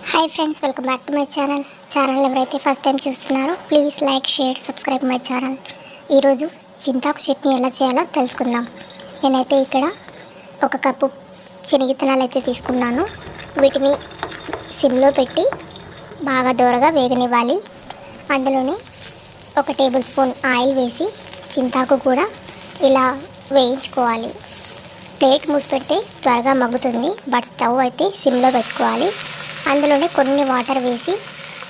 Hi friends, welcome back to my channel ఎవరైతే first time చూస్తున్నారో please like, share, subscribe my channel. ఈరోజు చింతాకు చట్నీ ఎలా చేయాలో తెలుసుకుందాం. నేనైతే ఇక్కడ ఒక కప్పు శనగిత్తనాలు అయితే తీసుకున్నాను. వీటిని సిమ్లో పెట్టి బాగా దూరగా వేగనివ్వాలి. అందులోనే ఒక టేబుల్ స్పూన్ ఆయిల్ వేసి చింతాకు కూడా ఇలా వేయించుకోవాలి. ప్లేట్ మూసి పెడితే త్వరగా మగ్గుతుంది, బట్ స్టవ్ అయితే సిమ్లో పెట్టుకోవాలి. అందులోనే కొన్ని వాటర్ వేసి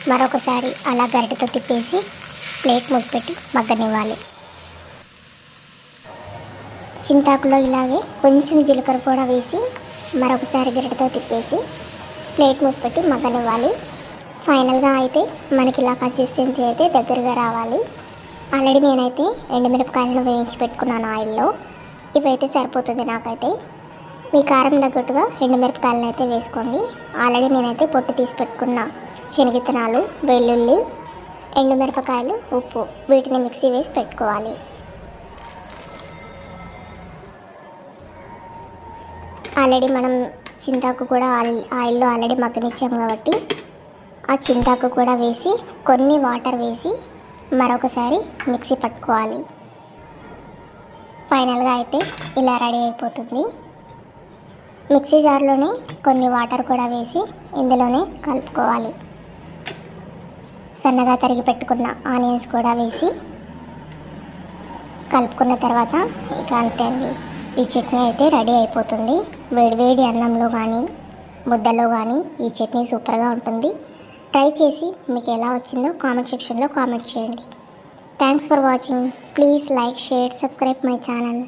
మరొకసారి అలా గరిటెతో తిప్పేసి ప్లేట్ మూసిపెట్టి మగ్గనివ్వాలి. చింతాకులో ఇలాగే కొంచెం జీలకర్ర కూడా వేసి మరొకసారి గరిటెతో తిప్పేసి ప్లేట్ మూసిపెట్టి మగ్గనివ్వాలి. ఫైనల్గా అయితే మనకి ఇలా కన్సిస్టెన్సీ అయితే దగ్గరగా రావాలి. ఆల్రెడీ నేనైతే ఎండుమిరపకాయలను వేయించి పెట్టుకున్నాను ఆయిల్లో. ఇవైతే సరిపోతుంది నాకైతే. మీ కారం తగ్గట్టుగా ఎండుమిరపకాయలను అయితే వేసుకోండి. ఆల్రెడీ నేనైతే పొట్టు తీసి పెట్టుకున్న శనగిత్తనాలు, వెల్లుల్లి, ఎండుమిరపకాయలు, ఉప్పు వీటిని మిక్సీ వేసి పెట్టుకోవాలి. ఆల్రెడీ మనం చింతాకు కూడా ఆయిల్లో ఆల్రెడీ మగ్గనిచ్చాము కాబట్టి ఆ చింతాకు కూడా వేసి కొన్ని వాటర్ వేసి మరొకసారి మిక్సీ పట్టుకోవాలి. ఫైనల్గా అయితే ఇలా రెడీ అయిపోతుంది. మిక్సీ జార్లోనే కొన్ని వాటర్ కూడా వేసి ఇందులోనే కలుపుకోవాలి. సన్నగా తరిగి పెట్టుకున్న ఆనియన్స్ కూడా వేసి కలుపుకున్న తర్వాత ఇక అంతే అండి, ఈ చట్నీ అయితే రెడీ అయిపోతుంది. వేడివేడి అన్నంలో కానీ ముద్దలో కానీ ఈ చట్నీ సూపర్గా ఉంటుంది. ట్రై చేసి మీకు ఎలా వచ్చిందో కామెంట్ సెక్షన్లో కామెంట్ చేయండి. Thanks for watching. Please like, share, subscribe my channel.